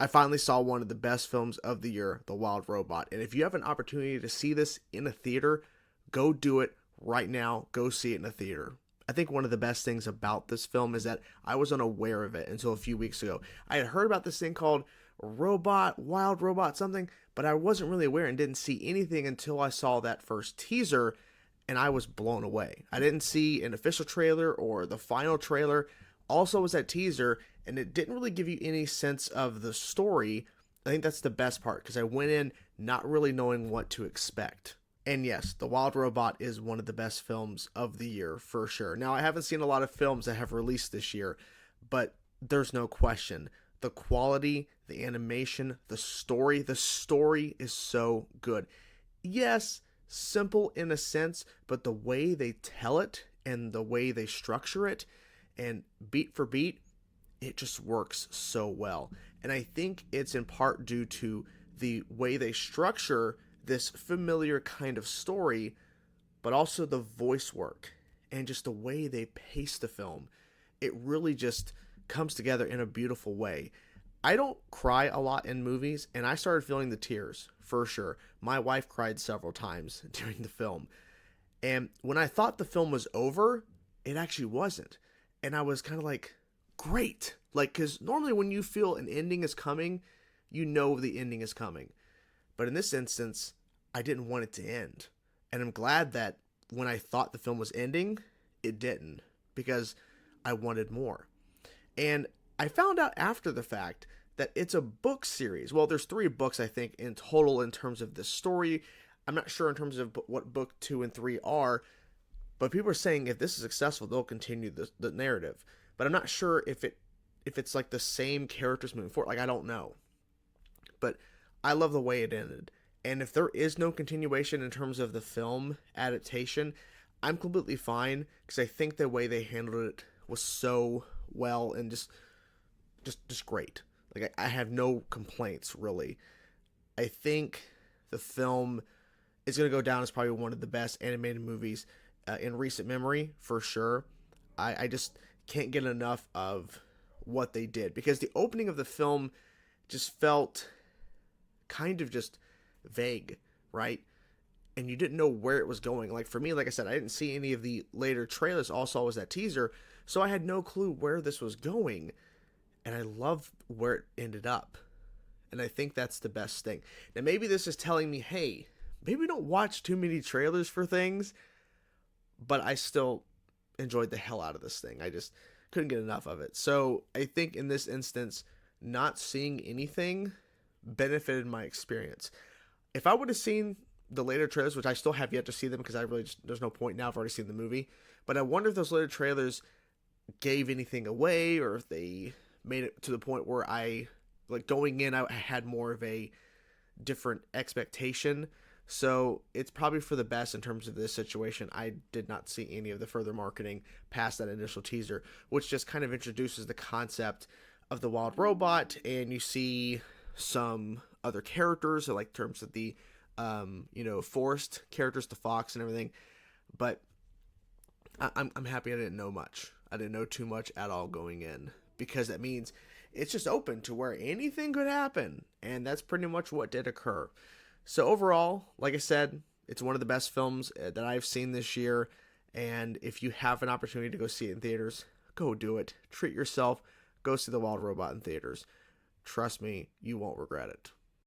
I finally saw one of the best films of the year, The Wild Robot. And if you have an opportunity to see this in a theater, go do it right now. Go see it in a theater. I think one of the best things about this film is that I was unaware of it until a few weeks ago. I had heard about this thing called Wild Robot something, but I wasn't really aware and didn't see anything until I saw that first teaser, and I was blown away. I didn't see an official trailer or the final trailer. Also was that teaser, and it didn't really give you any sense of the story. I think that's the best part, because I went in not really knowing what to expect. And yes, The Wild Robot is one of the best films of the year for sure. Now, I haven't seen a lot of films that have released this year, but there's no question. The quality, the animation, the story is so good. Yes, simple in a sense, but the way they tell it and the way they structure it and beat for beat, it just works so well. And I think it's in part due to the way they structure this familiar kind of story, but also the voice work and just the way they pace the film. It really just comes together in a beautiful way. I don't cry a lot in movies, and I started feeling the tears for sure. My wife cried several times during the film. And when I thought the film was over, it actually wasn't. And I was kind of like, great. Like, because normally when you feel an ending is coming, you know the ending is coming. But in this instance, I didn't want it to end. And I'm glad that when I thought the film was ending, it didn't, because I wanted more. And I found out after the fact that it's a book series. Well, there's 3 books, I think, in total in terms of the story. I'm not sure in terms of what book 2 and 3 are, but people are saying if this is successful, they'll continue the narrative. But I'm not sure if it's like the same characters moving forward. Like, I don't know. But I love the way it ended. And if there is no continuation in terms of the film adaptation, I'm completely fine, because I think the way they handled it was so well and just great. Like, I have no complaints, really. I think the film is going to go down as probably one of the best animated movies in recent memory, for sure. I just can't get enough of what they did, because the opening of the film just felt kind of just vague, right? And you didn't know where it was going. Like, for me, like I said, I didn't see any of the later trailers. All I saw was that teaser, so I had no clue where this was going. And I love where it ended up. And I think that's the best thing. Now, maybe this is telling me, hey, maybe don't watch too many trailers for things, but I still enjoyed the hell out of this thing. I just couldn't get enough of it. So I think in this instance, not seeing anything benefited my experience. If I would have seen the later trailers, which I still have yet to see them, because there's no point now, I've already seen the movie, but I wonder if those later trailers gave anything away, or if they made it to the point where going in, I had more of a different expectation. So it's probably for the best in terms of this situation. I did not see any of the further marketing past that initial teaser, which just kind of introduces the concept of the wild robot, and you see some other characters, so like in terms of the forest characters, the fox and everything. But I'm happy I didn't know much. I didn't know too much at all going in, because that means it's just open to where anything could happen, and that's pretty much what did occur. So overall, like I said, it's one of the best films that I've seen this year, and if you have an opportunity to go see it in theaters, go do it. Treat yourself. Go see The Wild Robot in theaters. Trust me, you won't regret it.